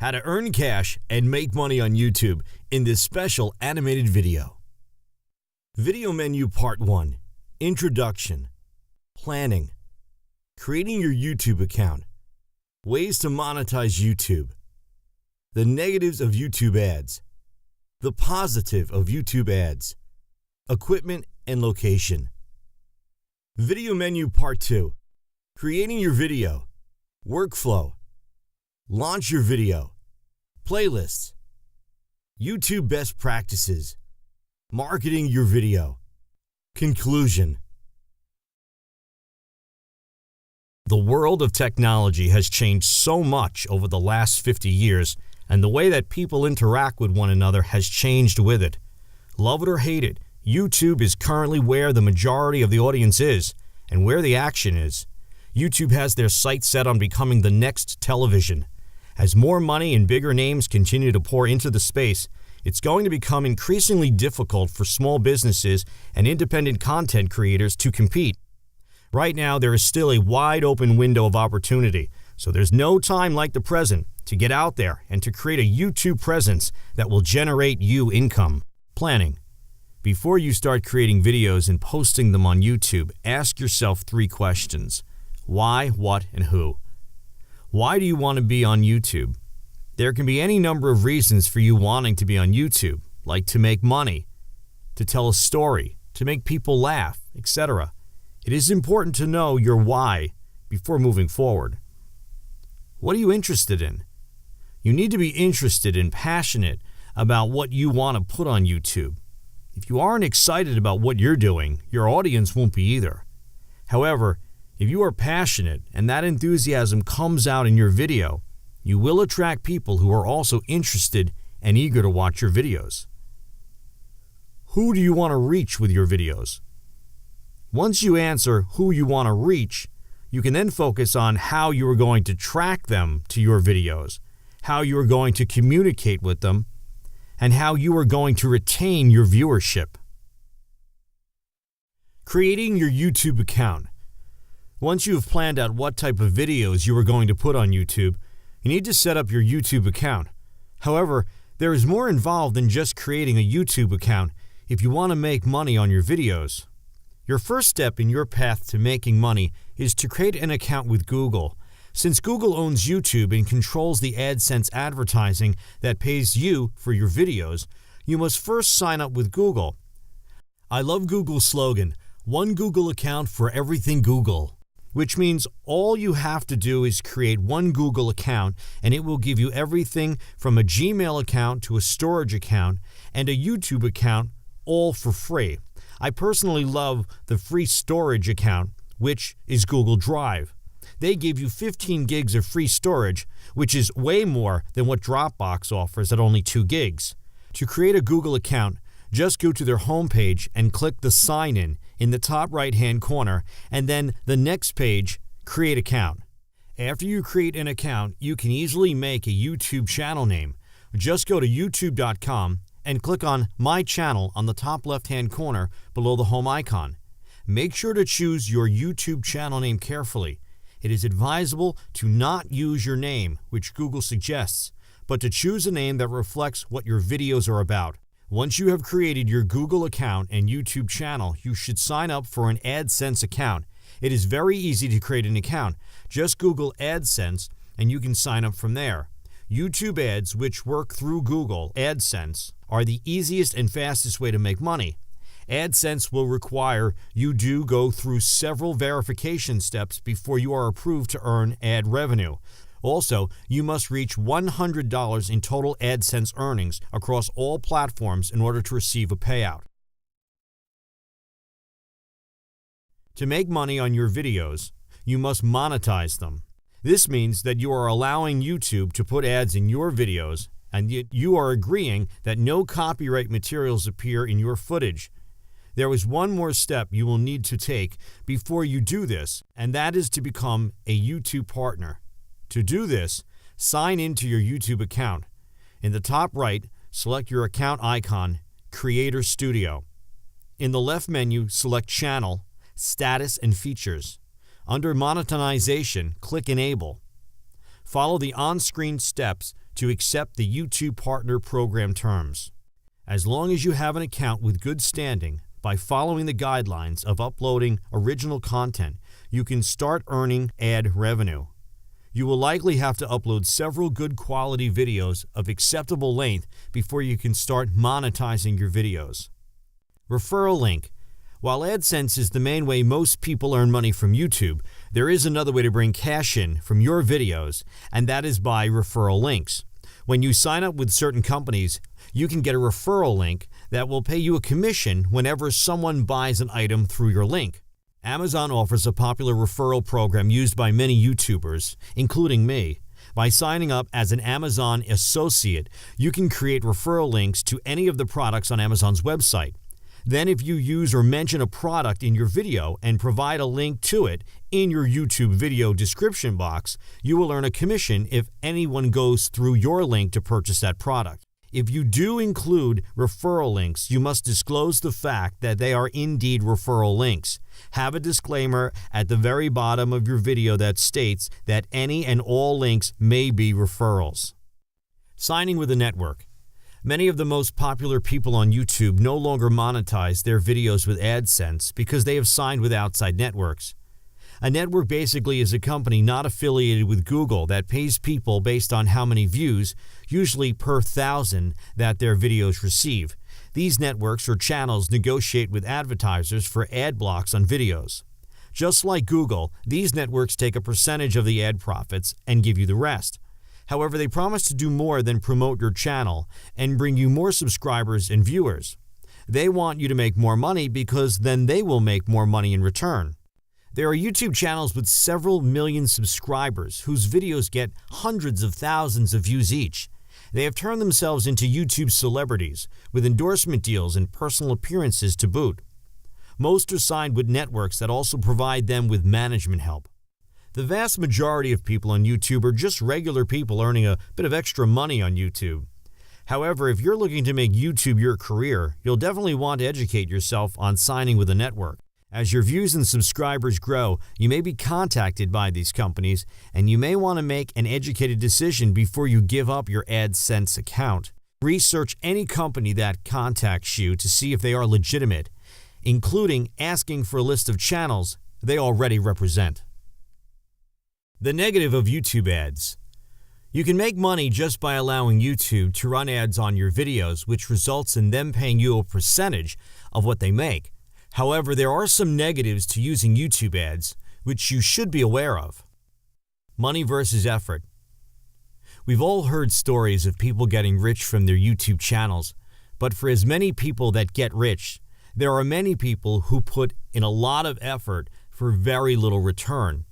how to earn cash and make money on YouTube in this special animated video. Video Menu Part 1. Introduction. Planning. Creating your YouTube account. Ways to monetize YouTube. The negatives of YouTube ads. The positive of YouTube ads. Equipment and location. Video Menu Part 2. Creating your video. Workflow. Launch your video. Playlists. YouTube best practices. Marketing your video. Conclusion. The world of technology has changed so much over the last 50 years, and the way that people interact with one another has changed with it. Love it or hate it, YouTube is currently where the majority of the audience is, and where the action is. YouTube has their sights set on becoming the next television. As more money and bigger names continue to pour into the space, it's going to become increasingly difficult for small businesses and independent content creators to compete. Right now, there is still a wide open window of opportunity, so there's no time like the present to get out there and to create a YouTube presence that will generate you income. Planning. Before you start creating videos and posting them on YouTube, ask yourself 3 questions. Why, what, and who? Why do you want to be on YouTube? There can be any number of reasons for you wanting to be on YouTube, like to make money, to tell a story, to make people laugh, etc. It is important to know your why before moving forward. What are you interested in? You need to be interested and passionate about what you want to put on YouTube. If you aren't excited about what you're doing, your audience won't be either. However, if you are passionate and that enthusiasm comes out in your video, you will attract people who are also interested and eager to watch your videos. Who do you want to reach with your videos? Once you answer who you want to reach, you can then focus on how you are going to track them to your videos, how you are going to communicate with them, and how you are going to retain your viewership. Creating your YouTube account. Once you have planned out what type of videos you are going to put on YouTube, you need to set up your YouTube account. However, there is more involved than just creating a YouTube account if you want to make money on your videos. Your first step in your path to making money is to create an account with Google. Since Google owns YouTube and controls the AdSense advertising that pays you for your videos, you must first sign up with Google. I love Google's slogan, "One Google account for everything Google," which means all you have to do is create one Google account and it will give you everything from a Gmail account to a storage account and a YouTube account, all for free. I personally love the free storage account, which is Google Drive. They give you 15 gigs of free storage, which is way more than what Dropbox offers at only 2 gigs. To create a Google account, just go to their homepage and click the Sign in the top right-hand corner, and then the next page, Create Account. After you create an account, you can easily make a YouTube channel name. Just go to jamguitar.com and click on My Channel on the top left-hand corner below the home icon. Make sure to choose your YouTube channel name carefully. It is advisable to not use your name, which Google suggests, but to choose a name that reflects what your videos are about. Once you have created your Google account and YouTube channel, you should sign up for an AdSense account. It is very easy to create an account. Just Google AdSense and you can sign up from there. YouTube ads, which work through Google AdSense, are the easiest and fastest way to make money. AdSense will require you do go through several verification steps before you are approved to earn ad revenue. Also, you must reach $100 in total AdSense earnings across all platforms in order to receive a payout. To make money on your videos, you must monetize them. This means that you are allowing YouTube to put ads in your videos, and yet you are agreeing that no copyright materials appear in your footage. There is one more step you will need to take before you do this, and that is to become a YouTube partner. To do this, sign into your YouTube account. In the top right, select your account icon, Creator Studio. In the left menu, select Channel, Status, and Features. Under Monetization, click Enable. Follow the on-screen steps to accept the YouTube Partner Program terms. As long as you have an account with good standing, by following the guidelines of uploading original content, you can start earning ad revenue. You will likely have to upload several good quality videos of acceptable length before you can start monetizing your videos. Referral link. While AdSense is the main way most people earn money from YouTube, there is another way to bring cash in from your videos, and that is by referral links. When you sign up with certain companies, you can get a referral link that will pay you a commission whenever someone buys an item through your link. Amazon offers a popular referral program used by many YouTubers, including me. By signing up as an Amazon associate, you can create referral links to any of the products on Amazon's website. Then if you use or mention a product in your video and provide a link to it in your YouTube video description box, you will earn a commission if anyone goes through your link to purchase that product. If you do include referral links, you must disclose the fact that they are indeed referral links. Have a disclaimer at the very bottom of your video that states that any and all links may be referrals. Signing with a network. Many of the most popular people on YouTube no longer monetize their videos with AdSense because they have signed with outside networks. A network basically is a company not affiliated with Google that pays people based on how many views, usually per 1,000, that their videos receive. These networks or channels negotiate with advertisers for ad blocks on videos. Just like Google, these networks take a percentage of the ad profits and give you the rest. However, they promise to do more than promote your channel and bring you more subscribers and viewers. They want you to make more money because then they will make more money in return. There are YouTube channels with several million subscribers whose videos get hundreds of thousands of views each. They have turned themselves into YouTube celebrities with endorsement deals and personal appearances to boot. Most are signed with networks that also provide them with management help. The vast majority of people on YouTube are just regular people earning a bit of extra money on YouTube. However, if you're looking to make YouTube your career, you'll definitely want to educate yourself on signing with a network. As your views and subscribers grow, you may be contacted by these companies, and you may want to make an educated decision before you give up your AdSense account. Research any company that contacts you to see if they are legitimate, including asking for a list of channels they already represent. The negative of YouTube ads. You can make money just by allowing YouTube to run ads on your videos, which results in them paying you a percentage of what they make. However, there are some negatives to using YouTube ads, which you should be aware of. Money versus effort. We've all heard stories of people getting rich from their YouTube channels, but for as many people that get rich, there are many people who put in a lot of effort for very little return.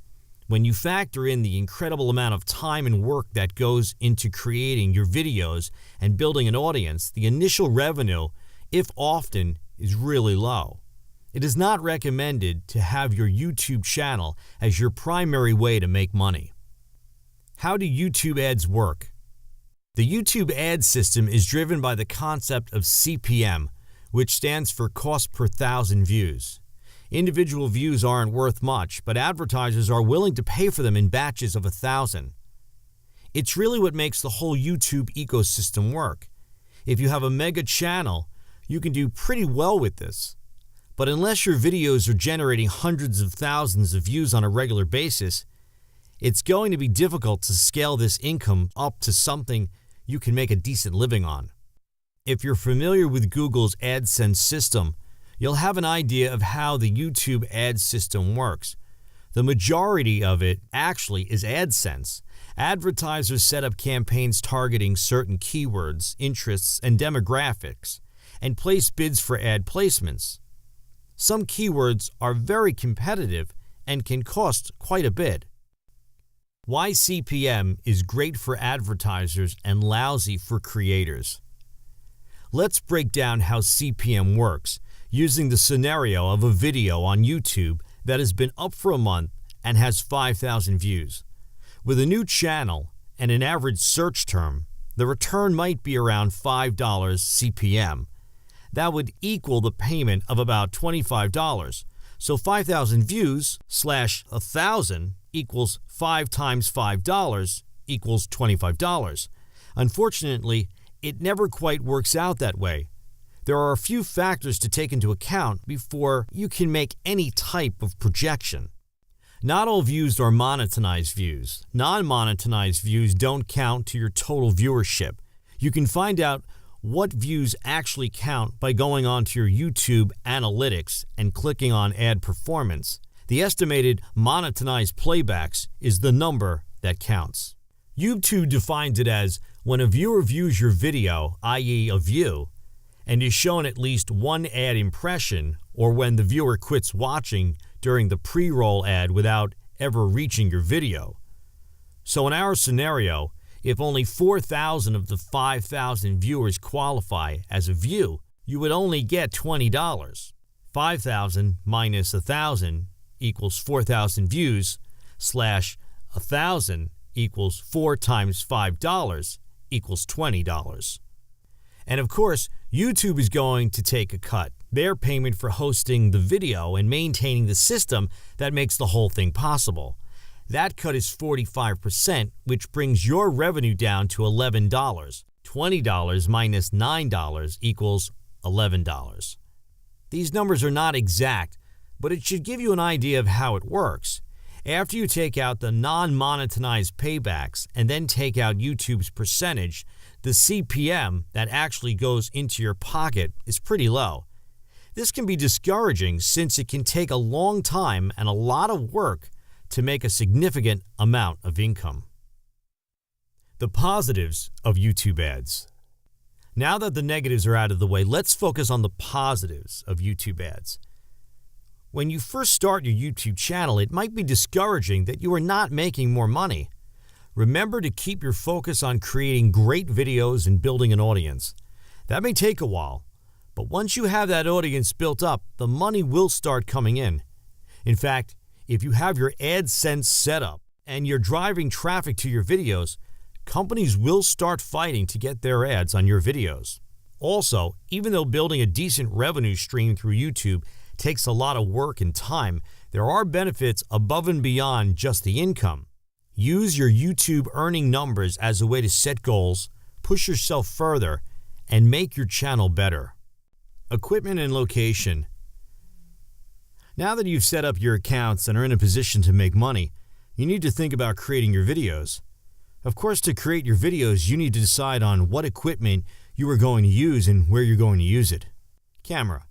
When you factor in the incredible amount of time and work that goes into creating your videos and building an audience, the initial revenue, if often, is really low. It is not recommended to have your YouTube channel as your primary way to make money. How do YouTube ads work? The YouTube ad system is driven by the concept of CPM, which stands for cost per 1,000 views. Individual views aren't worth much, but advertisers are willing to pay for them in batches of 1,000. It's really what makes the whole YouTube ecosystem work. If you have a mega channel, you can do pretty well with this. But unless your videos are generating hundreds of thousands of views on a regular basis, it's going to be difficult to scale this income up to something you can make a decent living on. If you're familiar with Google's AdSense system, you'll have an idea of how the YouTube ad system works. The majority of it actually is AdSense. Advertisers set up campaigns targeting certain keywords, interests, and demographics, and place bids for ad placements. Some keywords are very competitive and can cost quite a bit. Why CPM is great for advertisers and lousy for creators. Let's break down how CPM works, using the scenario of a video on YouTube that has been up for a month and has 5,000 views. With a new channel and an average search term, the return might be around $5 CPM. That would equal the payment of about $25. So 5,000 views / 1,000 equals 5 times $5 equals $25. Unfortunately, it never quite works out that way. There are a few factors to take into account before you can make any type of projection. Not all views are monetized views. Non-monetized views don't count to your total viewership. You can find out what views actually count by going onto your YouTube analytics and clicking on Ad Performance. The estimated monetized playbacks is the number that counts. YouTube defines it as when a viewer views your video, i.e. a view, and is shown at least one ad impression, or when the viewer quits watching during the pre-roll ad without ever reaching your video. So in our scenario, if only 4,000 of the 5,000 viewers qualify as a view, you would only get $20. 5,000 minus 1,000 equals 4,000 views slash 1,000 equals 4 times $5 equals $20. And of course, YouTube is going to take a cut, their payment for hosting the video and maintaining the system that makes the whole thing possible. That cut is 45%, which brings your revenue down to $11. $20 minus $9 equals $11. These numbers are not exact, but it should give you an idea of how it works. After you take out the non-monetized paybacks and then take out YouTube's percentage, the CPM that actually goes into your pocket is pretty low. This can be discouraging since it can take a long time and a lot of work to make a significant amount of income. The positives of YouTube ads. Now that the negatives are out of the way, let's focus on the positives of YouTube ads. When you first start your YouTube channel, it might be discouraging that you are not making more money. Remember to keep your focus on creating great videos and building an audience. That may take a while, but once you have that audience built up, the money will start coming in. In fact, if you have your AdSense set up and you're driving traffic to your videos, companies will start fighting to get their ads on your videos. Also, even though building a decent revenue stream through YouTube takes a lot of work and time, there are benefits above and beyond just the income. Use your YouTube earning numbers as a way to set goals, push yourself further, and make your channel better. Equipment and location. Now that you've set up your accounts and are in a position to make money, you need to think about creating your videos. Of course, to create your videos, you need to decide on what equipment you are going to use and where you're going to use it. Camera.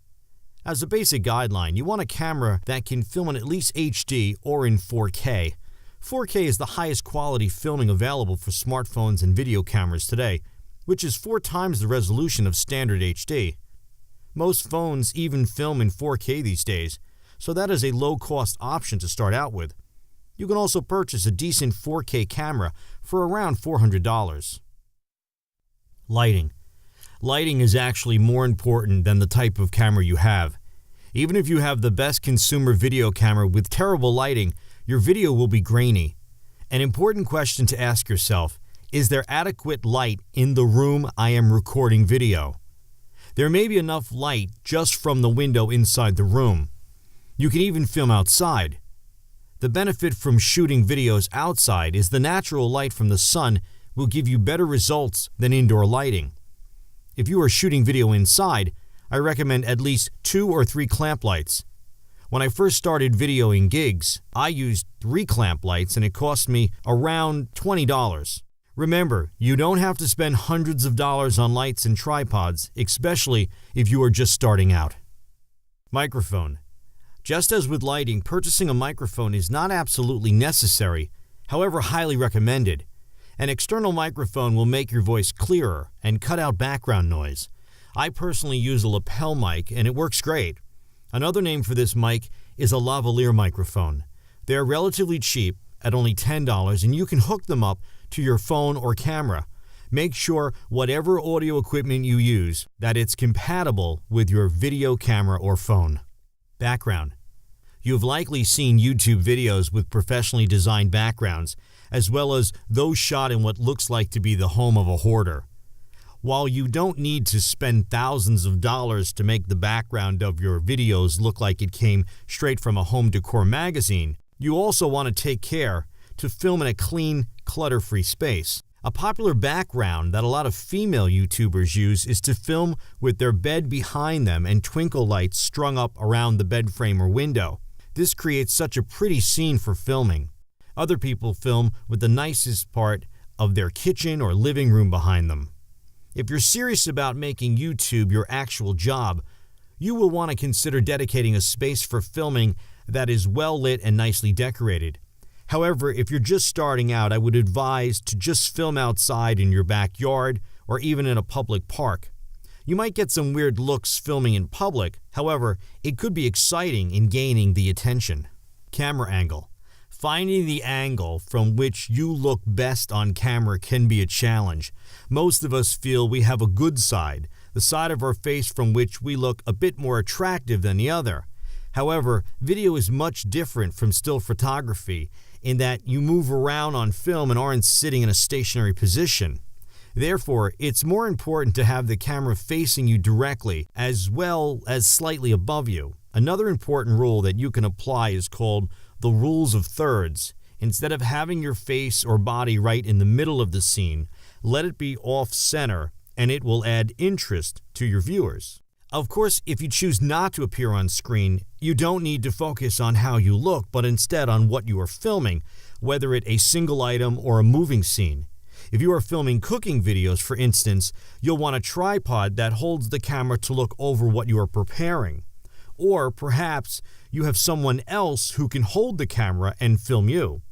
As a basic guideline, you want a camera that can film in at least HD or in 4K. 4K is the highest quality filming available for smartphones and video cameras today, which is 4 times the resolution of standard HD. Most phones even film in 4K these days, so that is a low-cost option to start out with. You can also purchase a decent 4K camera for around $400. Lighting. Lighting is actually more important than the type of camera you have. Even if you have the best consumer video camera with terrible lighting, your video will be grainy. An important question to ask yourself, is there adequate light in the room I am recording video? There may be enough light just from the window inside the room. You can even film outside. The benefit from shooting videos outside is the natural light from the sun will give you better results than indoor lighting. If you are shooting video inside, I recommend at least 2 or 3 clamp lights. When I first started videoing gigs, I used 3 clamp lights and it cost me around $20. Remember, you don't have to spend hundreds of dollars on lights and tripods, especially if you are just starting out. Microphone. Just as with lighting, purchasing a microphone is not absolutely necessary, however highly recommended. An external microphone will make your voice clearer and cut out background noise. I personally use a lapel mic and it works great. Another name for this mic is a lavalier microphone. They are relatively cheap at only $10 and you can hook them up to your phone or camera. Make sure whatever audio equipment you use that it's compatible with your video camera or phone. Background. You've likely seen YouTube videos with professionally designed backgrounds, as well as those shot in what looks like to be the home of a hoarder. While you don't need to spend thousands of dollars to make the background of your videos look like it came straight from a home decor magazine, you also want to take care to film in a clean, clutter-free space. A popular background that a lot of female YouTubers use is to film with their bed behind them and twinkle lights strung up around the bed frame or window. This creates such a pretty scene for filming. Other people film with the nicest part of their kitchen or living room behind them. If you're serious about making YouTube your actual job, you will want to consider dedicating a space for filming that is well lit and nicely decorated. However, if you're just starting out, I would advise to just film outside in your backyard or even in a public park. You might get some weird looks filming in public, however, it could be exciting in gaining the attention. Camera angle. Finding the angle from which you look best on camera can be a challenge. Most of us feel we have a good side, the side of our face from which we look a bit more attractive than the other. However, video is much different from still photography in that you move around on film and aren't sitting in a stationary position. Therefore, it's more important to have the camera facing you directly as well as slightly above you. Another important rule that you can apply is called the rules of thirds. Instead of having your face or body right in the middle of the scene, let it be off-center and it will add interest to your viewers. Of course, if you choose not to appear on screen, you don't need to focus on how you look, but instead on what you are filming, whether it a single item or a moving scene. If you are filming cooking videos, for instance, you'll want a tripod that holds the camera to look over what you are preparing. Or perhaps you have someone else who can hold the camera and film you.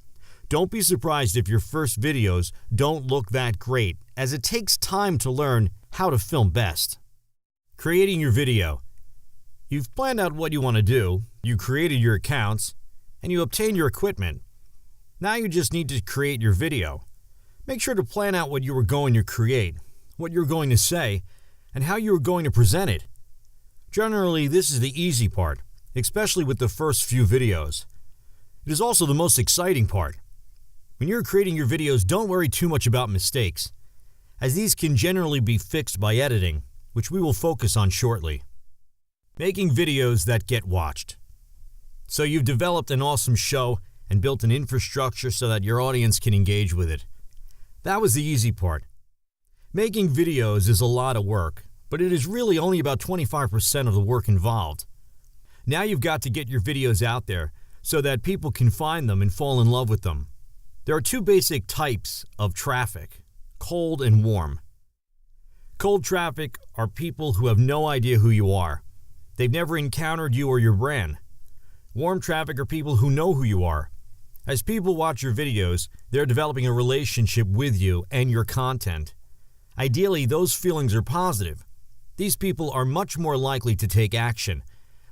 Don't be surprised if your first videos don't look that great, as it takes time to learn how to film best. Creating your video. You've planned out what you want to do, you created your accounts, and you obtained your equipment. Now you just need to create your video. Make sure to plan out what you are going to create, what you're going to say, and how you are going to present it. Generally, this is the easy part, especially with the first few videos. It is also the most exciting part. When you're creating your videos, don't worry too much about mistakes, as these can generally be fixed by editing, which we will focus on shortly. Making videos that get watched. So you've developed an awesome show and built an infrastructure so that your audience can engage with it. That was the easy part. Making videos is a lot of work, but it is really only about 25% of the work involved. Now you've got to get your videos out there so that people can find them and fall in love with them. There are two basic types of traffic, cold and warm. Cold traffic are people who have no idea who you are. They've never encountered you or your brand. Warm traffic are people who know who you are. As people watch your videos, they're developing a relationship with you and your content. Ideally, those feelings are positive. These people are much more likely to take action,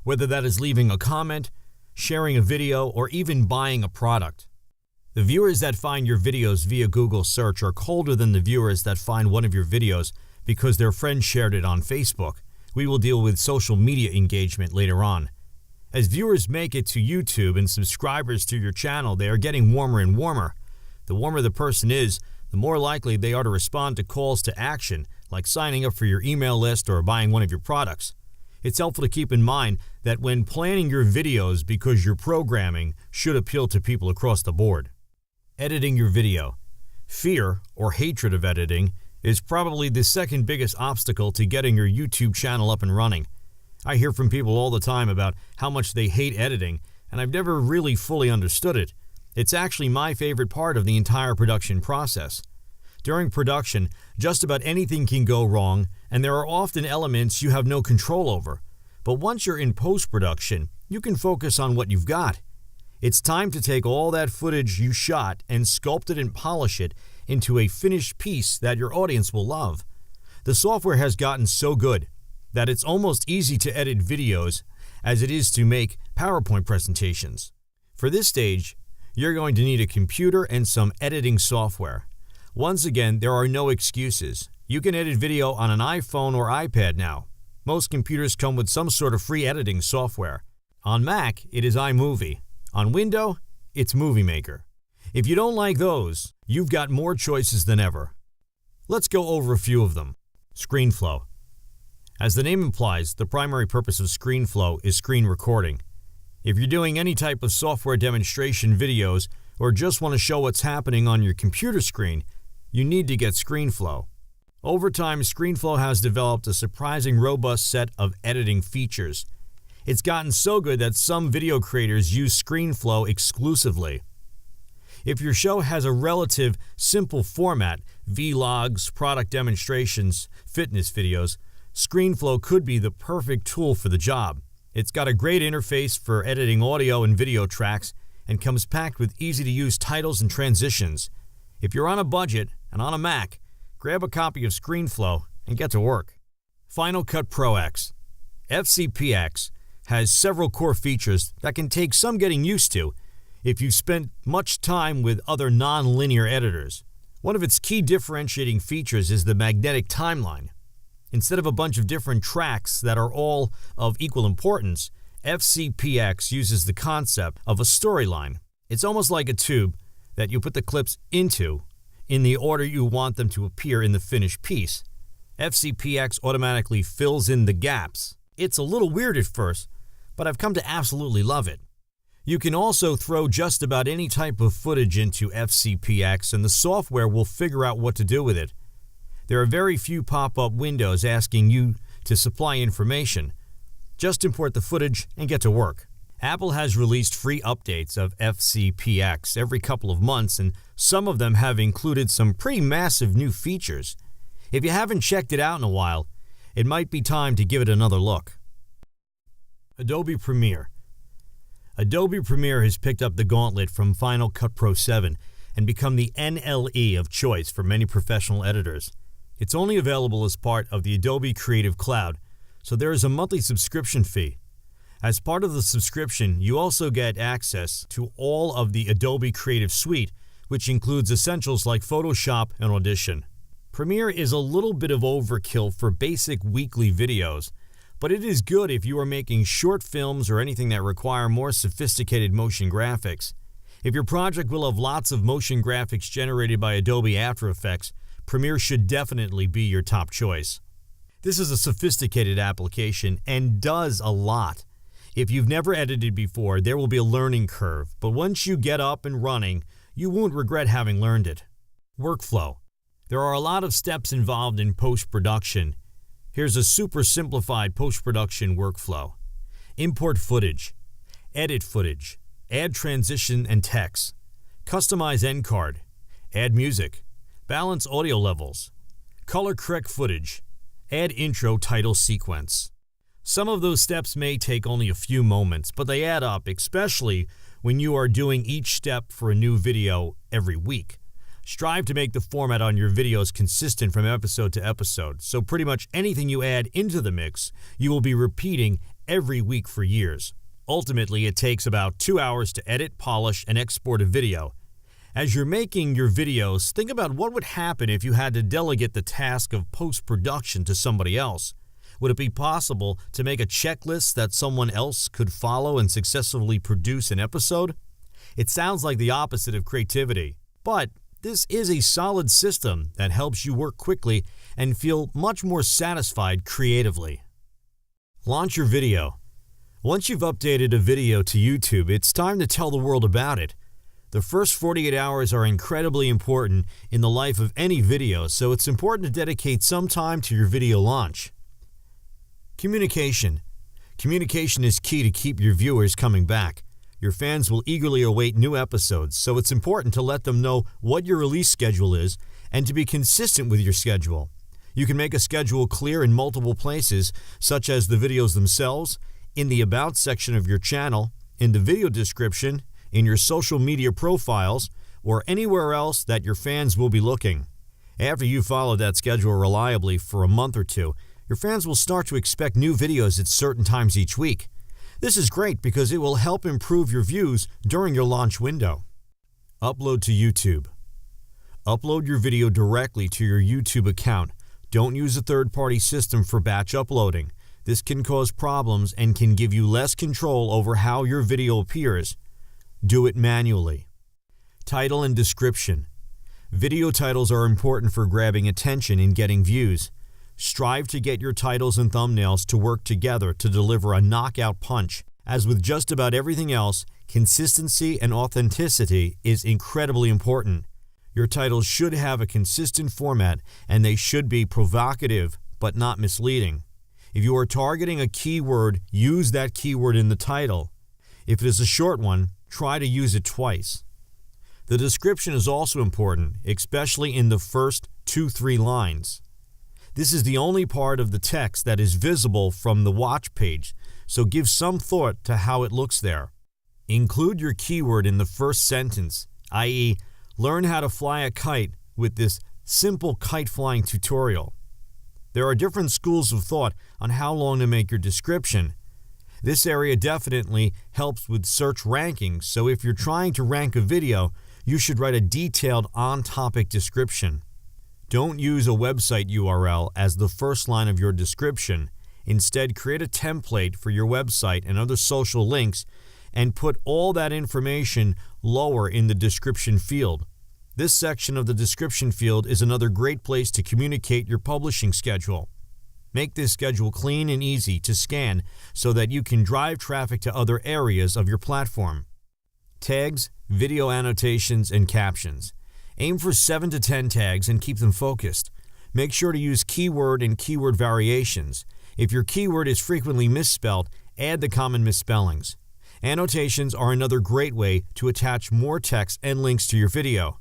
whether that is leaving a comment, sharing a video, or even buying a product. The viewers that find your videos via Google search are colder than the viewers that find one of your videos because their friend shared it on Facebook. We will deal with social media engagement later on. As viewers make it to YouTube and subscribers to your channel, they are getting warmer and warmer. The warmer the person is, the more likely they are to respond to calls to action, like signing up for your email list or buying one of your products. It's helpful to keep in mind that when planning your videos, because your programming should appeal to people across the board. Editing your video. Fear or hatred of editing is probably the second biggest obstacle to getting your YouTube channel up and running. I hear from people all the time about how much they hate editing, and I've never really fully understood it. It's actually my favorite part of the entire production process. During production, just about anything can go wrong, and there are often elements you have no control over. But once you're in post-production, you can focus on what you've got. It's time to take all that footage you shot and sculpt it and polish it into a finished piece that your audience will love. The software has gotten so good that it's almost easy to edit videos as it is to make PowerPoint presentations. For this stage, you're going to need a computer and some editing software. Once again, there are no excuses. You can edit video on an iPhone or iPad now. Most computers come with some sort of free editing software. On Mac, it is iMovie. On Windows, it's Movie Maker. If you don't like those, you've got more choices than ever. Let's go over a few of them. ScreenFlow. As the name implies, the primary purpose of ScreenFlow is screen recording. If you're doing any type of software demonstration videos or just want to show what's happening on your computer screen, you need to get ScreenFlow. Over time, ScreenFlow has developed a surprising robust set of editing features. It's gotten so good that some video creators use ScreenFlow exclusively. If your show has a relative simple format, vlogs, product demonstrations, fitness videos, ScreenFlow could be the perfect tool for the job. It's got a great interface for editing audio and video tracks and comes packed with easy-to-use titles and transitions. If you're on a budget and on a Mac, grab a copy of ScreenFlow and get to work. Final Cut Pro X. FCPX has several core features that can take some getting used to if you've spent much time with other non-linear editors. One of its key differentiating features is the magnetic timeline. Instead of a bunch of different tracks that are all of equal importance, FCPX uses the concept of a storyline. It's almost like a tube that you put the clips into in the order you want them to appear in the finished piece. FCPX automatically fills in the gaps. It's a little weird at first, but I've come to absolutely love it. You can also throw just about any type of footage into FCPX and the software will figure out what to do with it. There are very few pop-up windows asking you to supply information. Just import the footage and get to work. Apple has released free updates of FCPX every couple of months, and some of them have included some pretty massive new features. If you haven't checked it out in a while, it might be time to give it another look. Adobe Premiere. Adobe Premiere has picked up the gauntlet from Final Cut Pro 7 and become the NLE of choice for many professional editors. It's only available as part of the Adobe Creative Cloud, so there is a monthly subscription fee. As part of the subscription, you also get access to all of the Adobe Creative Suite, which includes essentials like Photoshop and Audition. Premiere is a little bit of overkill for basic weekly videos, but it is good if you are making short films or anything that require more sophisticated motion graphics. If your project will have lots of motion graphics generated by Adobe After Effects, Premiere should definitely be your top choice. This is a sophisticated application and does a lot. If you've never edited before, there will be a learning curve, but once you get up and running, you won't regret having learned it. Workflow. There are a lot of steps involved in post-production. Here's a super simplified post-production workflow. Import footage, edit footage, add transition and text, customize end card, add music, balance audio levels, color correct footage, add intro title sequence. Some of those steps may take only a few moments, but they add up, especially when you are doing each step for a new video every week. Strive to make the format on your videos consistent from episode to episode, so pretty much anything you add into the mix, you will be repeating every week for years. Ultimately, it takes about 2 hours to edit, polish, and export a video. As you're making your videos, think about what would happen if you had to delegate the task of post-production to somebody else. Would it be possible to make a checklist that someone else could follow and successfully produce an episode? It sounds like the opposite of creativity, but this is a solid system that helps you work quickly and feel much more satisfied creatively. Launch your video. Once you've updated a video to YouTube, it's time to tell the world about it. The first 48 hours are incredibly important in the life of any video, so it's important to dedicate some time to your video launch. Communication. Communication is key to keep your viewers coming back. Your fans will eagerly await new episodes, so it's important to let them know what your release schedule is and to be consistent with your schedule. You can make a schedule clear in multiple places, such as the videos themselves, in the About section of your channel, in the video description, in your social media profiles, or anywhere else that your fans will be looking. After you follow that schedule reliably for a month or two, your fans will start to expect new videos at certain times each week. This is great because it will help improve your views during your launch window. Upload to YouTube. Upload your video directly to your YouTube account. Don't use a third-party system for batch uploading. This can cause problems and can give you less control over how your video appears. Do it manually. Title and description. Video titles are important for grabbing attention and getting views. Strive to get your titles and thumbnails to work together to deliver a knockout punch. As with just about everything else, Consistency and authenticity is incredibly important. Your titles should have a consistent format and they should be provocative but not misleading. If you are targeting a keyword, use that keyword in the title. If it is a short one, try to use it twice. The description is also important, especially in the first 2-3 lines. This is the only part of the text that is visible from the watch page, so give some thought to how it looks there. Include your keyword in the first sentence, i.e., learn how to fly a kite with this simple kite flying tutorial. There are different schools of thought on how long to make your description. This area definitely helps with search rankings, so if you're trying to rank a video, you should write a detailed on-topic description. Don't use a website URL as the first line of your description. Instead, create a template for your website and other social links and put all that information lower in the description field. This section of the description field is another great place to communicate your publishing schedule. Make this schedule clean and easy to scan so that you can drive traffic to other areas of your platform. Tags, video annotations, and captions. Aim for 7 to 10 tags and keep them focused. Make sure to use keyword and keyword variations. If your keyword is frequently misspelled, add the common misspellings. Annotations are another great way to attach more text and links to your video.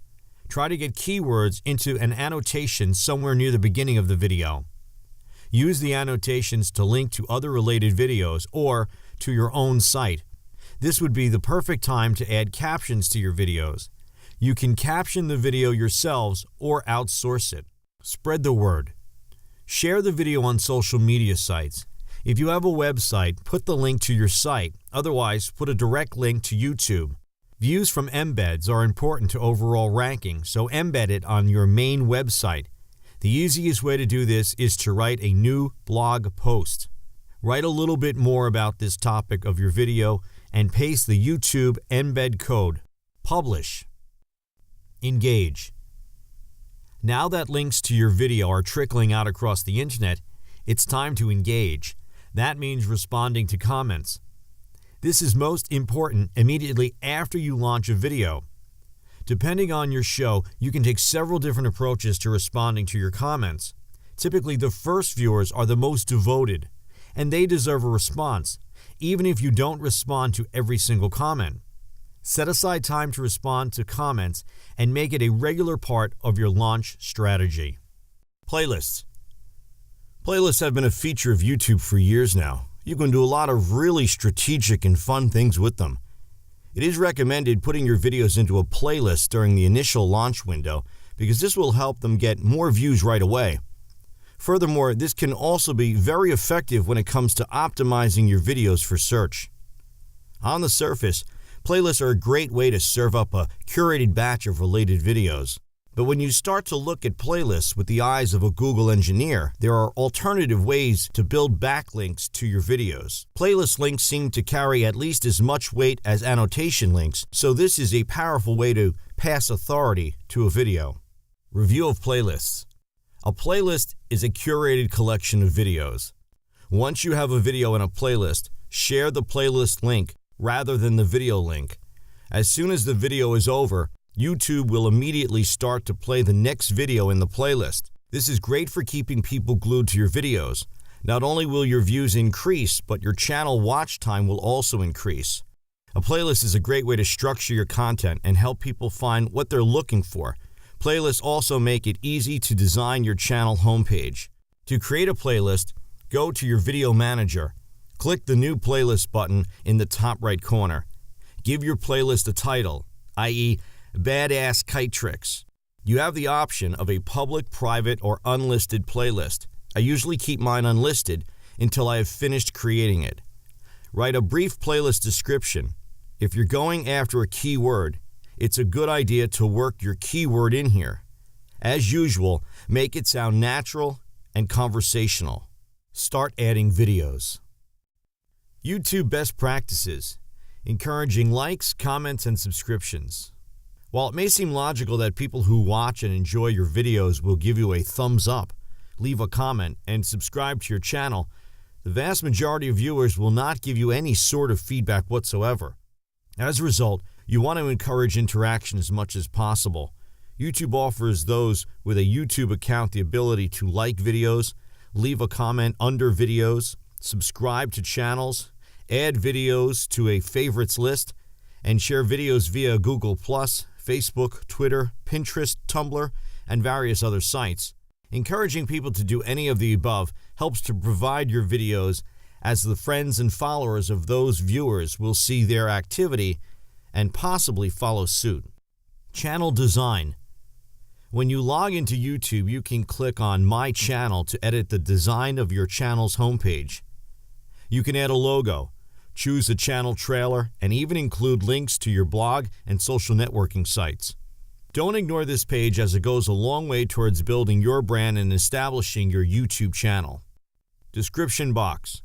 Try to get keywords into an annotation somewhere near the beginning of the video. Use the annotations to link to other related videos or to your own site. This would be the perfect time to add captions to your videos. You can caption the video yourselves or outsource it. Spread the word. Share the video on social media sites. If you have a website, put the link to your site. Otherwise, put a direct link to YouTube. Views from embeds are important to overall ranking, so embed it on your main website. The easiest way to do this is to write a new blog post. Write a little bit more about this topic of your video and paste the YouTube embed code. Publish. Engage. Now that links to your video are trickling out across the internet, it's time to engage. That means responding to comments. This is most important immediately after you launch a video. Depending on your show, you can take several different approaches to responding to your comments. Typically, the first viewers are the most devoted, and they deserve a response, even if you don't respond to every single comment. Set aside time to respond to comments and make it a regular part of your launch strategy. Playlists. Playlists have been a feature of YouTube for years now. You can do a lot of really strategic and fun things with them. It is recommended putting your videos into a playlist during the initial launch window because this will help them get more views right away. Furthermore, this can also be very effective when it comes to optimizing your videos for search. On the surface, playlists are a great way to serve up a curated batch of related videos. But when you start to look at playlists with the eyes of a Google engineer, there are alternative ways to build backlinks to your videos. Playlist links seem to carry at least as much weight as annotation links, so this is a powerful way to pass authority to a video. Review of playlists. A playlist is a curated collection of videos. Once you have a video in a playlist, share the playlist link rather than the video link. As soon as the video is over, YouTube will immediately start to play the next video in the playlist. This is great for keeping people glued to your videos. Not only will your views increase, but your channel watch time will also increase. A playlist is a great way to structure your content and help people find what they're looking for. Playlists also make it easy to design your channel homepage. To create a playlist, go to your video manager. Click the New Playlist button in the top right corner. Give your playlist a title, i.e., Badass Kite Tricks. You have the option of a public, private, or unlisted playlist. I usually keep mine unlisted until I have finished creating it. Write a brief playlist description. If you're going after a keyword, it's a good idea to work your keyword in here. As usual, make it sound natural and conversational. Start adding videos. YouTube best practices. Encouraging likes, comments, and subscriptions. While it may seem logical that people who watch and enjoy your videos will give you a thumbs up, leave a comment, and subscribe to your channel, the vast majority of viewers will not give you any sort of feedback whatsoever. As a result, you want to encourage interaction as much as possible. YouTube offers those with a YouTube account the ability to like videos, leave a comment under videos, subscribe to channels, add videos to a favorites list, and share videos via Google+, Facebook, Twitter, Pinterest, Tumblr, and various other sites. Encouraging people to do any of the above helps to provide your videos, as the friends and followers of those viewers will see their activity and possibly follow suit. Channel design. When you log into YouTube, you can click on My Channel to edit the design of your channel's homepage. You can add a logo, choose a channel trailer, and even include links to your blog and social networking sites. Don't ignore this page, as it goes a long way towards building your brand and establishing your YouTube channel. Description box.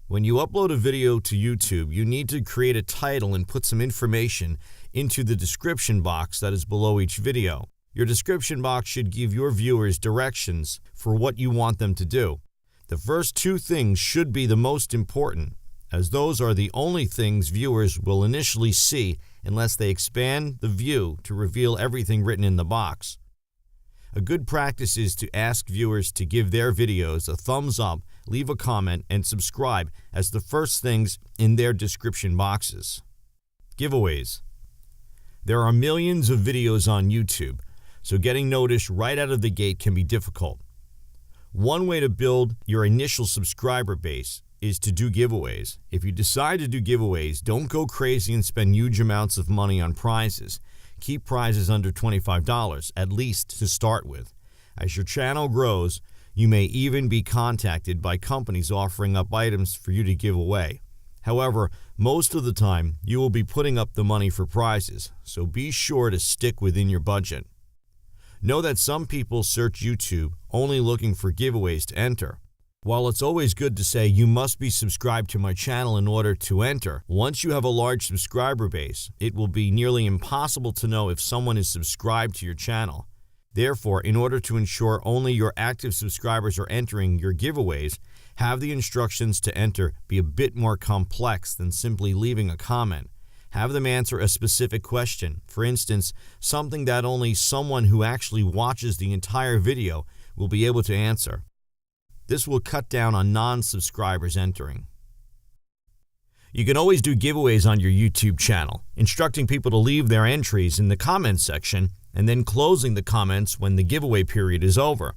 When you upload a video to YouTube, you need to create a title and put some information into the description box that is below each video. Your description box should give your viewers directions for what you want them to do. The first two things should be the most important, as those are the only things viewers will initially see unless they expand the view to reveal everything written in the box. A good practice is to ask viewers to give their videos a thumbs up, leave a comment, and subscribe as the first things in their description boxes. Giveaways. There are millions of videos on YouTube, so getting noticed right out of the gate can be difficult. One way to build your initial subscriber base is to do giveaways. If you decide to do giveaways, don't go crazy and spend huge amounts of money on prizes. Keep prizes under $25, at least to start with. As your channel grows, you may even be contacted by companies offering up items for you to give away. However, most of the time, you will be putting up the money for prizes, so be sure to stick within your budget. Know that some people search YouTube only looking for giveaways to enter. While it's always good to say you must be subscribed to my channel in order to enter, once you have a large subscriber base, it will be nearly impossible to know if someone is subscribed to your channel. Therefore, in order to ensure only your active subscribers are entering your giveaways, have the instructions to enter be a bit more complex than simply leaving a comment. Have them answer a specific question, for instance, something that only someone who actually watches the entire video will be able to answer. This will cut down on non-subscribers entering. You can always do giveaways on your YouTube channel, instructing people to leave their entries in the comments section and then closing the comments when the giveaway period is over.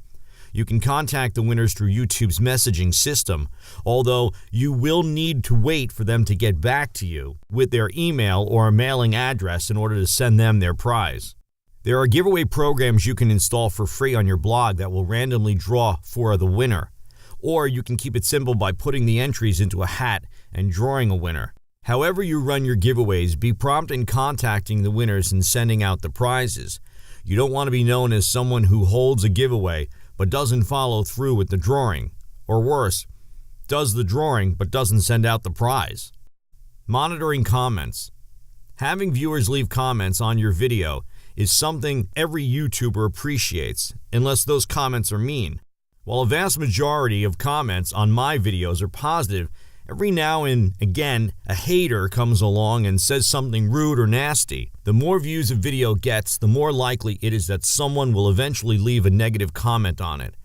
You can contact the winners through YouTube's messaging system, although you will need to wait for them to get back to you with their email or mailing address in order to send them their prize. There are giveaway programs you can install for free on your blog that will randomly draw for the winner. Or you can keep it simple by putting the entries into a hat and drawing a winner. However you run your giveaways, be prompt in contacting the winners and sending out the prizes. You don't want to be known as someone who holds a giveaway but doesn't follow through with the drawing. Or worse, does the drawing but doesn't send out the prize. Monitoring comments. Having viewers leave comments on your video is something every YouTuber appreciates, unless those comments are mean. While a vast majority of comments on my videos are positive, every now and again a hater comes along and says something rude or nasty. The more views a video gets, the more likely it is that someone will eventually leave a negative comment on it.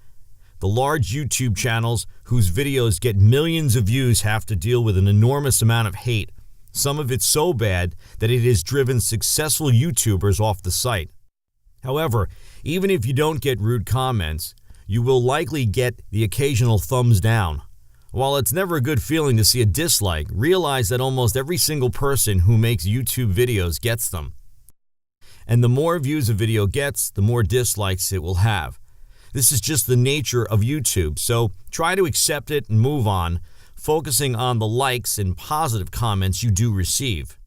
The large YouTube channels whose videos get millions of views have to deal with an enormous amount of hate, some of it so bad that it has driven successful YouTubers off the site. However, even if you don't get rude comments, you will likely get the occasional thumbs down. While it's never a good feeling to see a dislike, realize that almost every single person who makes YouTube videos gets them. And the more views a video gets, the more dislikes it will have. This is just the nature of YouTube, so try to accept it and move on, focusing on the likes and positive comments you do receive.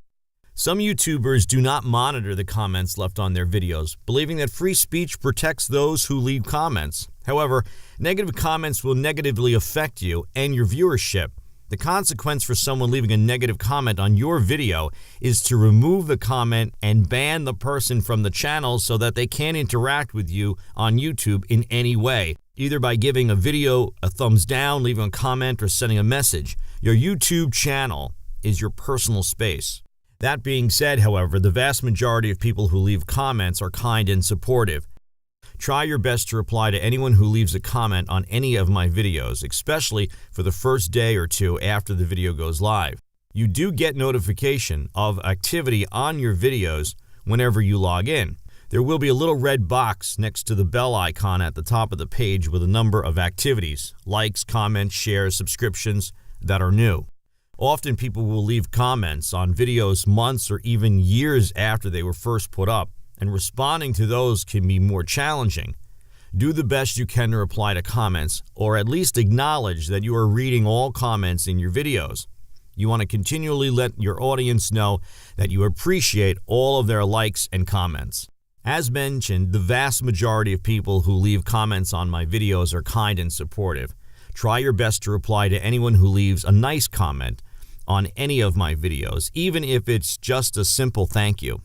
Some YouTubers do not monitor the comments left on their videos, believing that free speech protects those who leave comments. However, negative comments will negatively affect you and your viewership. The consequence for someone leaving a negative comment on your video is to remove the comment and ban the person from the channel so that they can't interact with you on YouTube in any way, either by giving a video a thumbs down, leaving a comment, or sending a message. Your YouTube channel is your personal space. That being said, however, the vast majority of people who leave comments are kind and supportive. Try your best to reply to anyone who leaves a comment on any of my videos, especially for the first day or two after the video goes live. You do get notification of activity on your videos whenever you log in. There will be a little red box next to the bell icon at the top of the page with a number of activities, likes, comments, shares, subscriptions that are new. Often people will leave comments on videos months or even years after they were first put up, and responding to those can be more challenging. Do the best you can to reply to comments, or at least acknowledge that you are reading all comments in your videos. You want to continually let your audience know that you appreciate all of their likes and comments. As mentioned, the vast majority of people who leave comments on my videos are kind and supportive. Try your best to reply to anyone who leaves a nice comment on any of my videos, even if it's just a simple thank you.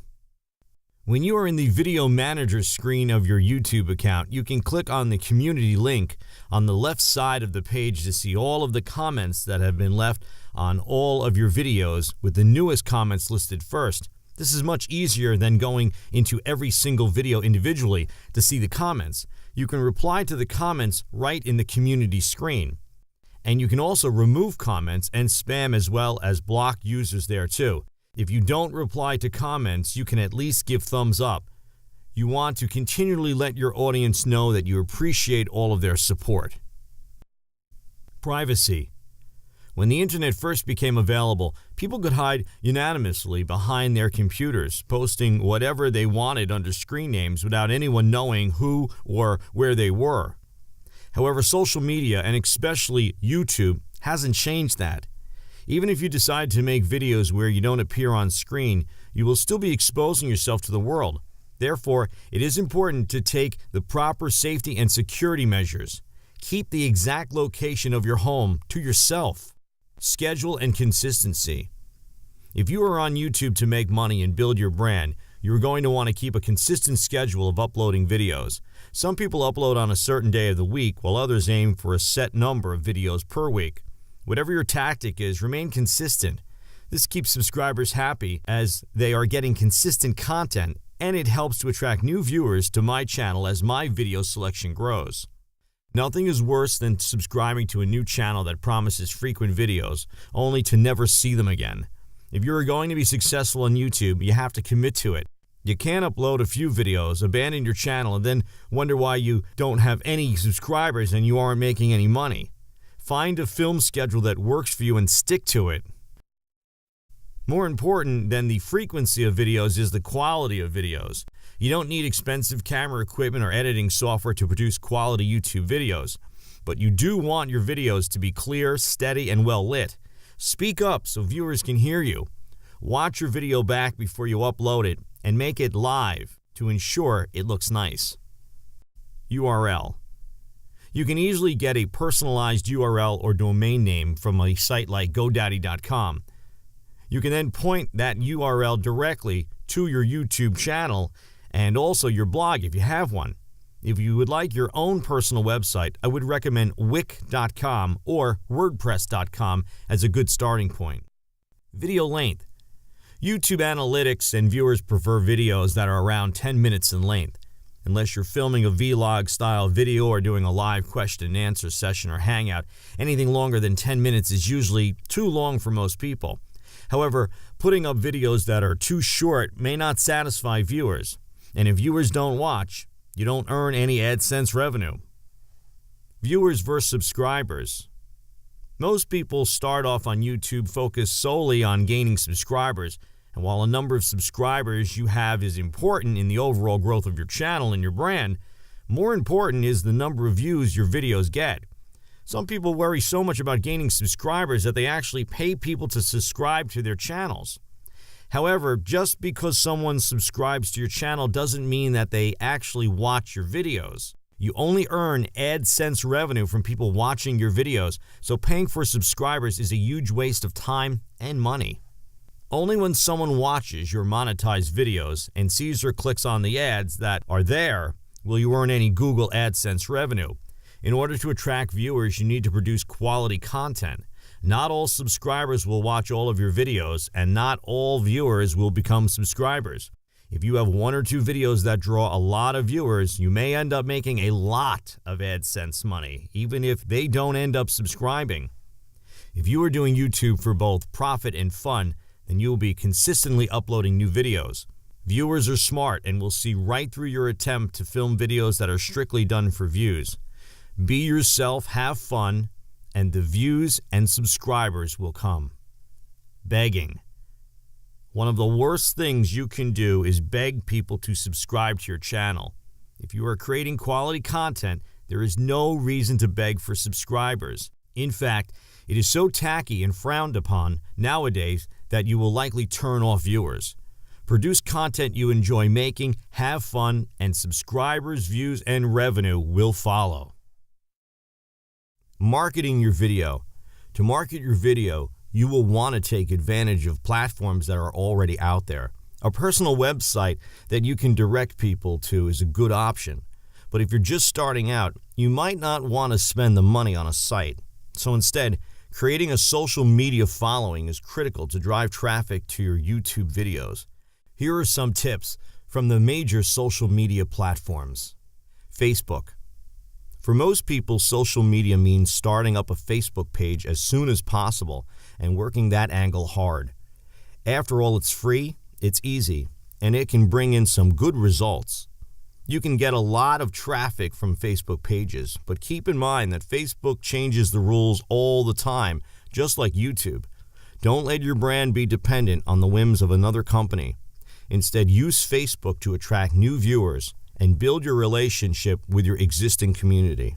When you are in the Video Manager screen of your YouTube account, you can click on the community link on the left side of the page to see all of the comments that have been left on all of your videos, with the newest comments listed first. This is much easier than going into every single video individually to see the comments. You can reply to the comments right in the community screen. And you can also remove comments and spam as well as block users there too. If you don't reply to comments, you can at least give thumbs up. You want to continually let your audience know that you appreciate all of their support. Privacy. When the internet first became available, people could hide unanimously behind their computers, posting whatever they wanted under screen names without anyone knowing who or where they were. However, social media, and especially YouTube, hasn't changed that. Even if you decide to make videos where you don't appear on screen, you will still be exposing yourself to the world. Therefore, it is important to take the proper safety and security measures. Keep the exact location of your home to yourself. Schedule and consistency. If you are on YouTube to make money and build your brand, you are going to want to keep a consistent schedule of uploading videos. Some people upload on a certain day of the week, while others aim for a set number of videos per week. Whatever your tactic is, remain consistent. This keeps subscribers happy as they are getting consistent content, and it helps to attract new viewers to my channel as my video selection grows. Nothing is worse than subscribing to a new channel that promises frequent videos, only to never see them again. If you are going to be successful on YouTube, you have to commit to it. You can't upload a few videos, abandon your channel, and then wonder why you don't have any subscribers and you aren't making any money. Find a film schedule that works for you and stick to it. More important than the frequency of videos is the quality of videos. You don't need expensive camera equipment or editing software to produce quality YouTube videos, but you do want your videos to be clear, steady, and well lit. Speak up so viewers can hear you. Watch your video back before you upload it and make it live to ensure it looks nice. URL. You can easily get a personalized URL or domain name from a site like GoDaddy.com. You can then point that URL directly to your YouTube channel and also your blog if you have one. If you would like your own personal website, I would recommend wix.com or wordpress.com as a good starting point. Video length. YouTube analytics and viewers prefer videos that are around 10 minutes in length. Unless you're filming a vlog-style video or doing a live question-and-answer session or hangout, anything longer than 10 minutes is usually too long for most people. However, putting up videos that are too short may not satisfy viewers, and if viewers don't watch, you don't earn any AdSense revenue. Viewers versus subscribers. Most people start off on YouTube focused solely on gaining subscribers, and while a number of subscribers you have is important in the overall growth of your channel and your brand, more important is the number of views your videos get. Some people worry so much about gaining subscribers that they actually pay people to subscribe to their channels. However, just because someone subscribes to your channel doesn't mean that they actually watch your videos. You only earn AdSense revenue from people watching your videos, so paying for subscribers is a huge waste of time and money. Only when someone watches your monetized videos and sees or clicks on the ads that are there will you earn any Google AdSense revenue. In order to attract viewers, you need to produce quality content. Not all subscribers will watch all of your videos, and not all viewers will become subscribers. If you have one or two videos that draw a lot of viewers, you may end up making a lot of AdSense money, even if they don't end up subscribing. If you are doing YouTube for both profit and fun, then you will be consistently uploading new videos. Viewers are smart and will see right through your attempt to film videos that are strictly done for views. Be yourself, have fun, and the views and subscribers will come. Begging. One of the worst things you can do is beg people to subscribe to your channel. If you are creating quality content, there is no reason to beg for subscribers. In fact, it is so tacky and frowned upon nowadays that you will likely turn off viewers. Produce content you enjoy making, have fun, and subscribers, views, and revenue will follow. Marketing your video. To market your video, you will want to take advantage of platforms that are already out there. A personal website that you can direct people to is a good option. But if you're just starting out, you might not want to spend the money on a site. So instead, creating a social media following is critical to drive traffic to your YouTube videos. Here are some tips from the major social media platforms. Facebook. For most people, social media means starting up a Facebook page as soon as possible and working that angle hard. After all, it's free, it's easy, and it can bring in some good results. You can get a lot of traffic from Facebook pages, but keep in mind that Facebook changes the rules all the time, just like YouTube. Don't let your brand be dependent on the whims of another company. Instead, use Facebook to attract new viewers and build your relationship with your existing community.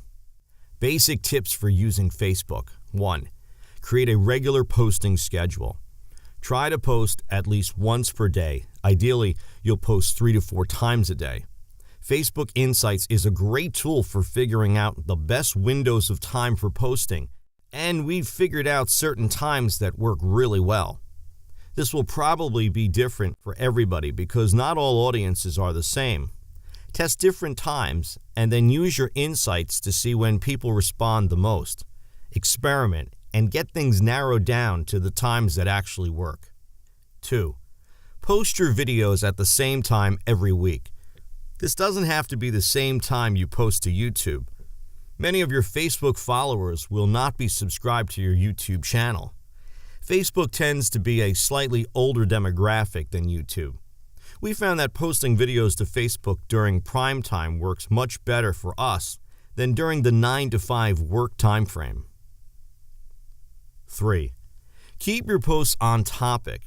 Basic tips for using Facebook. 1. Create a regular posting schedule. Try to post at least once per day. Ideally, you'll post 3 to 4 times a day. Facebook Insights is a great tool for figuring out the best windows of time for posting, and we've figured out certain times that work really well. This will probably be different for everybody because not all audiences are the same. Test different times and then use your insights to see when people respond the most. Experiment and get things narrowed down to the times that actually work. 2. Post your videos at the same time every week. This doesn't have to be the same time you post to YouTube. Many of your Facebook followers will not be subscribed to your YouTube channel. Facebook tends to be a slightly older demographic than YouTube. We found that posting videos to Facebook during prime time works much better for us than during the 9 to 5 work time frame. 3. Keep your posts on topic.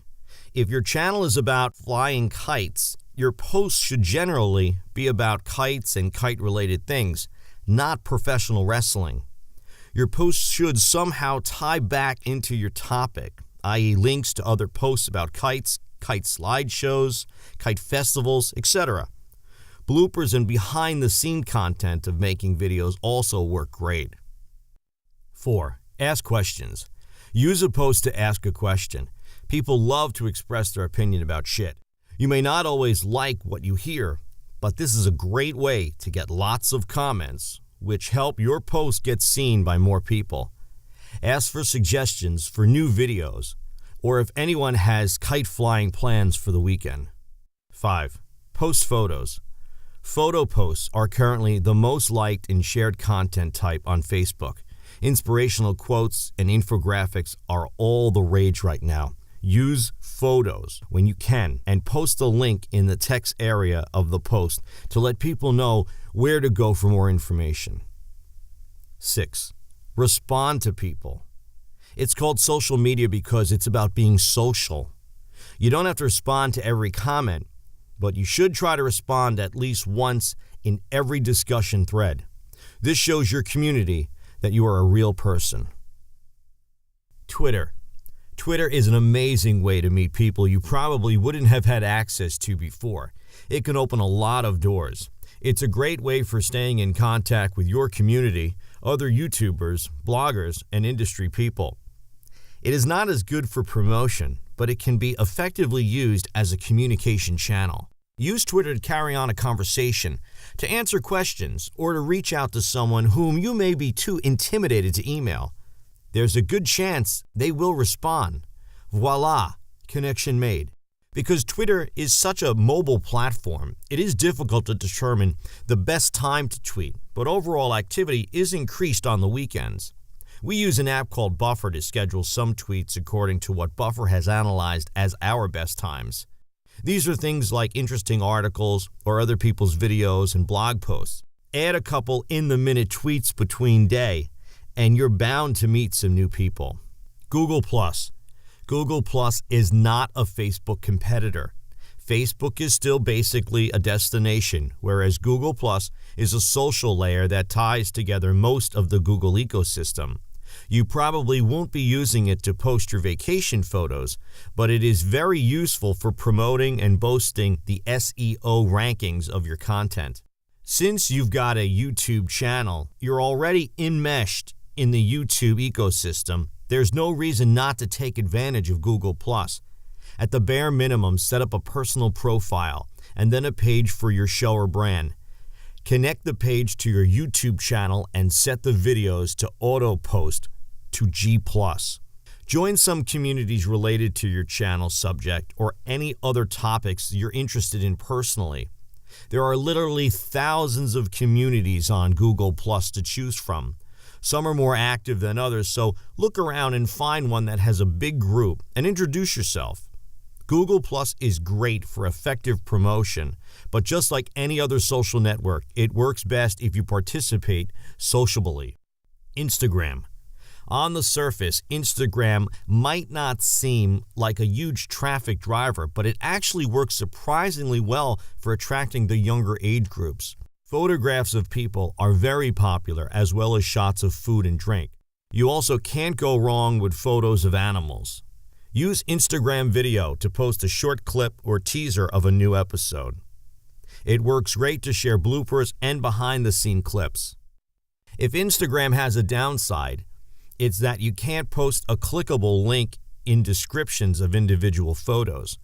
If your channel is about flying kites, your posts should generally be about kites and kite-related things, not professional wrestling. Your posts should somehow tie back into your topic, i.e. links to other posts about kites, kite slideshows, kite festivals, etc. Bloopers and behind-the-scene content of making videos also work great. 4. Ask questions. Use a post to ask a question. People love to express their opinion about shit. You may not always like what you hear, but this is a great way to get lots of comments, which help your post get seen by more people. Ask for suggestions for new videos, or if anyone has kite flying plans for the weekend. 5. Post photos. Photo posts are currently the most liked and shared content type on Facebook. Inspirational quotes and infographics are all the rage right now. Use photos when you can and post a link in the text area of the post to let people know where to go for more information. 6. Respond to people. It's called social media because it's about being social. You don't have to respond to every comment, but you should try to respond at least once in every discussion thread. This shows your community that you are a real person. Twitter. Twitter is an amazing way to meet people you probably wouldn't have had access to before. It can open a lot of doors. It's a great way for staying in contact with your community, other YouTubers, bloggers, and industry people. It is not as good for promotion, but it can be effectively used as a communication channel. Use Twitter to carry on a conversation, to answer questions, or to reach out to someone whom you may be too intimidated to email. there's a good chance they will respond. Voila, connection made. Because Twitter is such a mobile platform, it is difficult to determine the best time to tweet, but overall activity is increased on the weekends. We use an app called Buffer to schedule some tweets according to what Buffer has analyzed as our best times. These are things like interesting articles or other people's videos and blog posts. Add a couple in-the-minute tweets between day, and you're bound to meet some new people. Google+. Google Plus is not a Facebook competitor. Facebook is still basically a destination, whereas Google Plus is a social layer that ties together most of the Google ecosystem. You probably won't be using it to post your vacation photos, but it is very useful for promoting and boasting the SEO rankings of your content. Since you've got a YouTube channel, you're already enmeshed in the YouTube ecosystem. There's no reason not to take advantage of Google+. At the bare minimum, set up a personal profile and then a page for your show or brand. Connect the page to your YouTube channel and set the videos to auto-post to G+. Join some communities related to your channel subject or any other topics you're interested in personally. There are literally thousands of communities on Google+ to choose from. Some are more active than others, so look around and find one that has a big group and introduce yourself. Google Plus is great for effective promotion, but just like any other social network, it works best if you participate sociably. Instagram. On the surface, Instagram might not seem like a huge traffic driver, but it actually works surprisingly well for attracting the younger age groups. Photographs of people are very popular, as well as shots of food and drink. You also can't go wrong with photos of animals. Use Instagram video to post a short clip or teaser of a new episode. It works great to share bloopers and behind-the-scene clips. If Instagram has a downside, it's that you can't post a clickable link in descriptions of individual photos.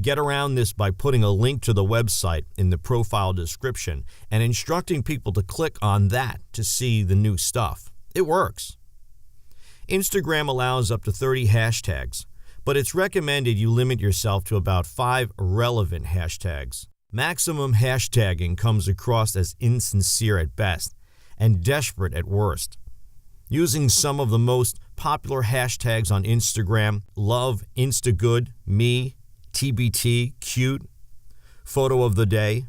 Get around this by putting a link to the website in the profile description and instructing people to click on that to see the new stuff. It works. Instagram allows up to 30 hashtags, but it's recommended you limit yourself to about 5 relevant hashtags. Maximum hashtagging comes across as insincere at best and desperate at worst. Using some of the most popular hashtags on Instagram: love, instagood, me, TBT, cute, photo of the day,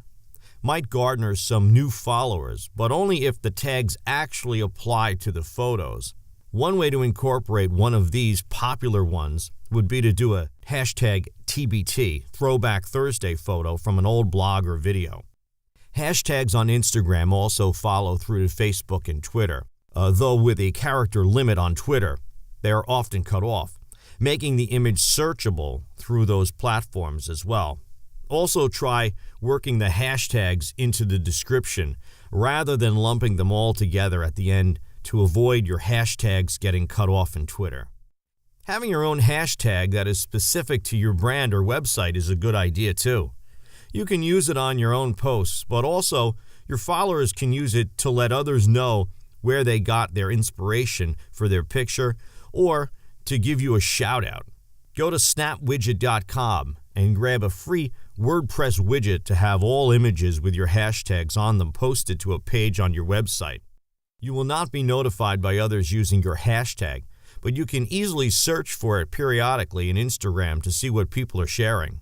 might garner some new followers, but only if the tags actually apply to the photos. One way to incorporate one of these popular ones would be to do a hashtag TBT, Throwback Thursday photo from an old blog or video. Hashtags on Instagram also follow through to Facebook and Twitter, though with a character limit on Twitter, they are often cut off, making the image searchable through those platforms as well. Also try working the hashtags into the description rather than lumping them all together at the end to avoid your hashtags getting cut off in Twitter. Having your own hashtag that is specific to your brand or website is a good idea too. You can use it on your own posts, but also your followers can use it to let others know where they got their inspiration for their picture or to give you a shout out. Go to jamguitar.com and grab a free WordPress widget to have all images with your hashtags on them posted to a page on your website. You will not be notified by others using your hashtag, but you can easily search for it periodically in Instagram to see what people are sharing.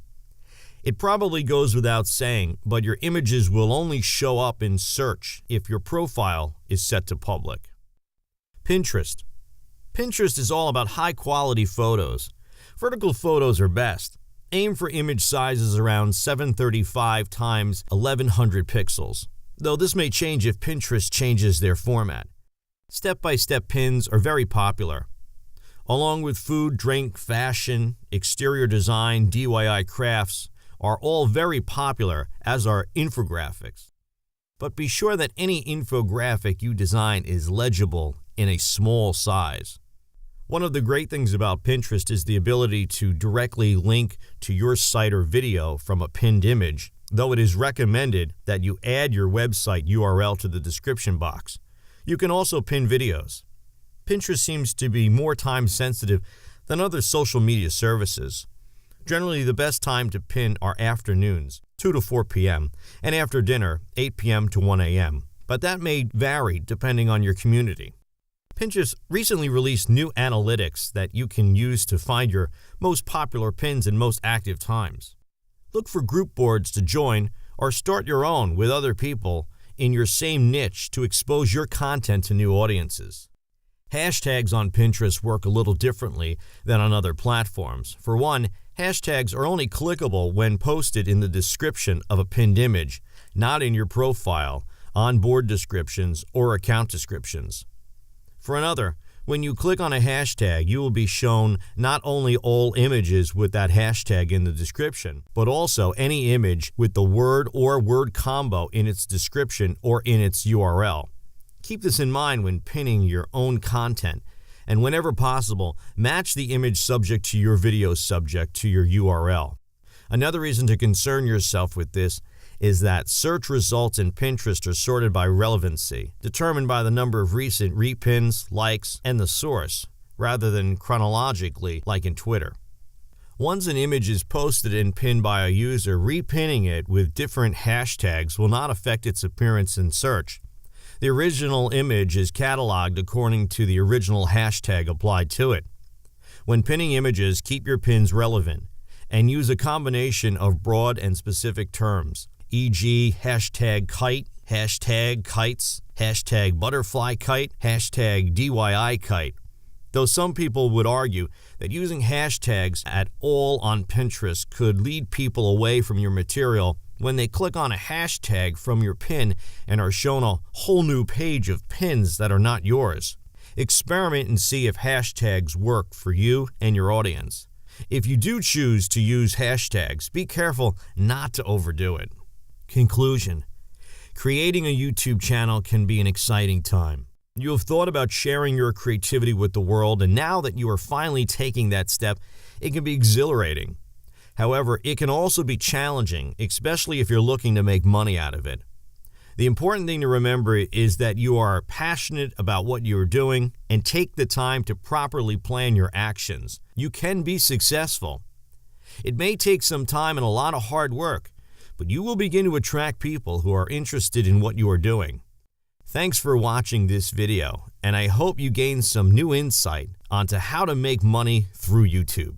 It probably goes without saying, but your images will only show up in search if your profile is set to public. Pinterest. Pinterest is all about high-quality photos. Vertical photos are best. Aim for image sizes around 735 x 1100 pixels, though this may change if Pinterest changes their format. Step-by-step pins are very popular. Along with food, drink, fashion, exterior design, DIY crafts are all very popular, as are infographics. But be sure that any infographic you design is legible in a small size. One of the great things about Pinterest is the ability to directly link to your site or video from a pinned image, though it is recommended that you add your website URL to the description box. You can also pin videos. Pinterest seems to be more time sensitive than other social media services. Generally, the best time to pin are afternoons, 2 to 4 p.m., and after dinner, 8 p.m. to 1 a.m., but that may vary depending on your community. Pinterest recently released new analytics that you can use to find your most popular pins and most active times. Look for group boards to join or start your own with other people in your same niche to expose your content to new audiences. Hashtags on Pinterest work a little differently than on other platforms. For one, hashtags are only clickable when posted in the description of a pinned image, not in your profile, onboard descriptions, or account descriptions. For another, when you click on a hashtag, you will be shown not only all images with that hashtag in the description, but also any image with the word or word combo in its description or in its URL. Keep this in mind when pinning your own content, and whenever possible, match the image subject to your video subject to your URL. Another reason to concern yourself with this is that search results in Pinterest are sorted by relevancy, determined by the number of recent repins, likes, and the source, rather than chronologically like in Twitter. Once an image is posted and pinned by a user, repinning it with different hashtags will not affect its appearance in search. The original image is cataloged according to the original hashtag applied to it. When pinning images, keep your pins relevant and use a combination of broad and specific terms, e.g. hashtag kite, hashtag kites, hashtag butterfly kite, hashtag DIY kite. Though some people would argue that using hashtags at all on Pinterest could lead people away from your material, when they click on a hashtag from your pin and are shown a whole new page of pins that are not yours. Experiment and see if hashtags work for you and your audience. If you do choose to use hashtags, be careful not to overdo it. Conclusion: creating a YouTube channel can be an exciting time. You have thought about sharing your creativity with the world, and now that you are finally taking that step, it can be exhilarating. However, it can also be challenging, especially if you're looking to make money out of it. The important thing to remember is that you are passionate about what you are doing and take the time to properly plan your actions. You can be successful. It may take some time and a lot of hard work, but you will begin to attract people who are interested in what you are doing. Thanks for watching this video, and I hope you gained some new insight onto how to make money through YouTube.